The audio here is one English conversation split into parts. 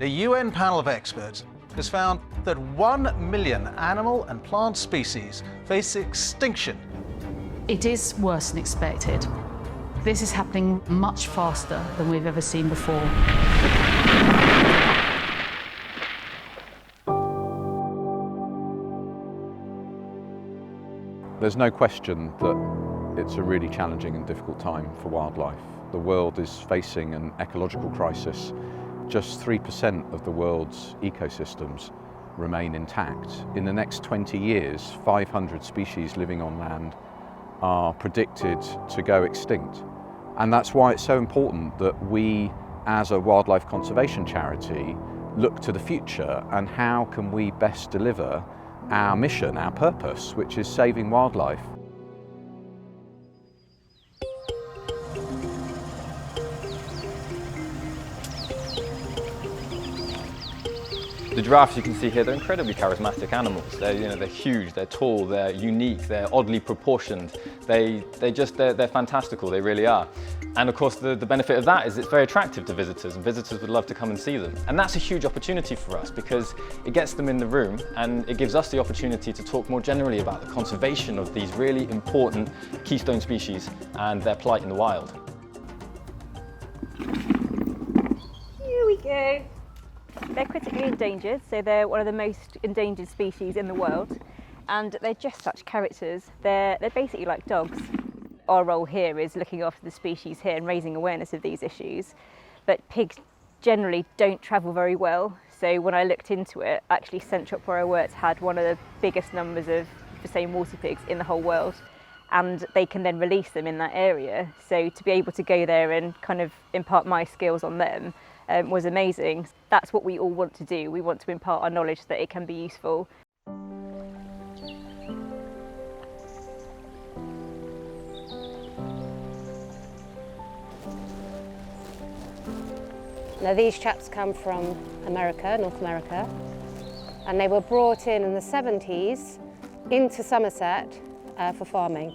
The UN panel of experts has found that 1 million animal and plant species face extinction. It is worse than expected. This is happening much faster than we've ever seen before. There's no question that it's a really challenging and difficult time for wildlife. The world is facing an ecological crisis. Just 3% of the world's ecosystems remain intact. In the next 20 years, 500 species living on land are predicted to go extinct. And that's why it's so important that we, as a wildlife conservation charity, look to the future and how can we best deliver our mission, our purpose, which is saving wildlife. The giraffes you can see here, they're incredibly charismatic animals. They're huge, they're tall, they're unique, they're oddly proportioned. They're fantastical, they really are. And of course the benefit of that is it's very attractive to visitors, and visitors would love to come and see them. And that's a huge opportunity for us because it gets them in the room and it gives us the opportunity to talk more generally about the conservation of these really important keystone species and their plight in the wild. Here we go. They're critically endangered, so they're one of the most endangered species in the world, and they're just such characters. They're basically like dogs. Our role here is looking after the species here and raising awareness of these issues, but pigs generally don't travel very well, so when I looked into it, actually Central where I worked had one of the biggest numbers of the same water pigs in the whole world, and they can then release them in that area. So to be able to go there and kind of impart my skills on them was amazing. That's what we all want to do. We want to impart our knowledge that it can be useful. Now these chaps come from America, North America, and they were brought in the 70s into Somerset for farming.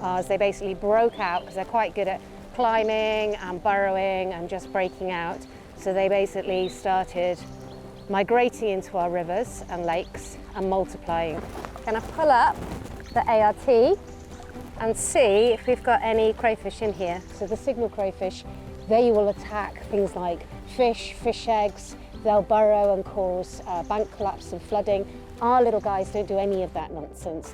As they basically broke out, because they're quite good at climbing and burrowing and just breaking out. So they basically started migrating into our rivers and lakes and multiplying. Gonna pull up the ART and see if we've got any crayfish in here. So the signal crayfish, they will attack things like fish eggs, they'll burrow and cause bank collapse and flooding. Our little guys don't do any of that nonsense.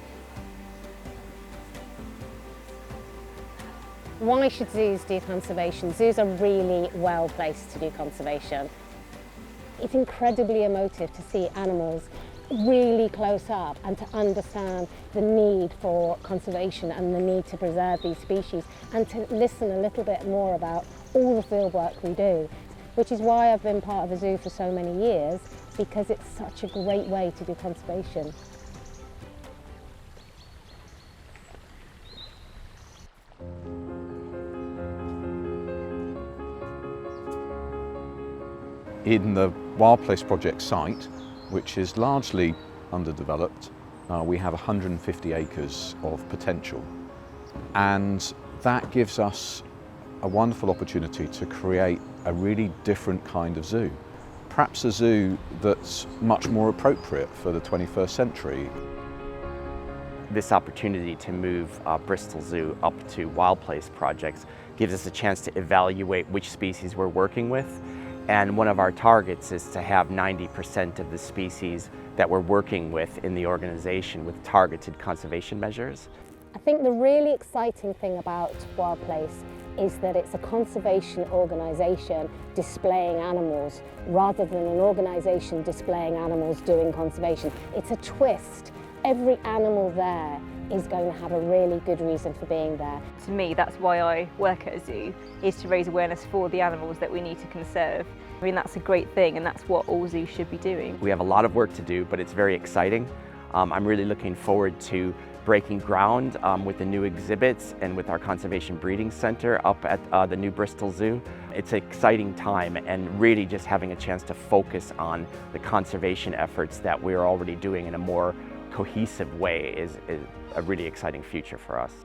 Why should zoos do conservation? Zoos are really well placed to do conservation. It's incredibly emotive to see animals really close up and to understand the need for conservation and the need to preserve these species and to listen a little bit more about all the field work we do, which is why I've been part of a zoo for so many years, because it's such a great way to do conservation. In the Wild Place Project site, which is largely underdeveloped, we have 150 acres of potential. And that gives us a wonderful opportunity to create a really different kind of zoo. Perhaps a zoo that's much more appropriate for the 21st century. This opportunity to move Bristol Zoo up to Wild Place projects gives us a chance to evaluate which species we're working with. And one of our targets is to have 90% of the species that we're working with in the organization with targeted conservation measures. I think the really exciting thing about Wild Place is that it's a conservation organisation displaying animals rather than an organisation displaying animals doing conservation. It's a twist. Every animal there is going to have a really good reason for being there. To me, that's why I work at a zoo, is to raise awareness for the animals that we need to conserve. I mean, that's a great thing, and that's what all zoos should be doing. We have a lot of work to do, but it's very exciting. I'm really looking forward to breaking ground with the new exhibits and with our conservation breeding center up at the new Bristol Zoo. It's an exciting time, and really just having a chance to focus on the conservation efforts that we're already doing in a more cohesive way is a really exciting future for us.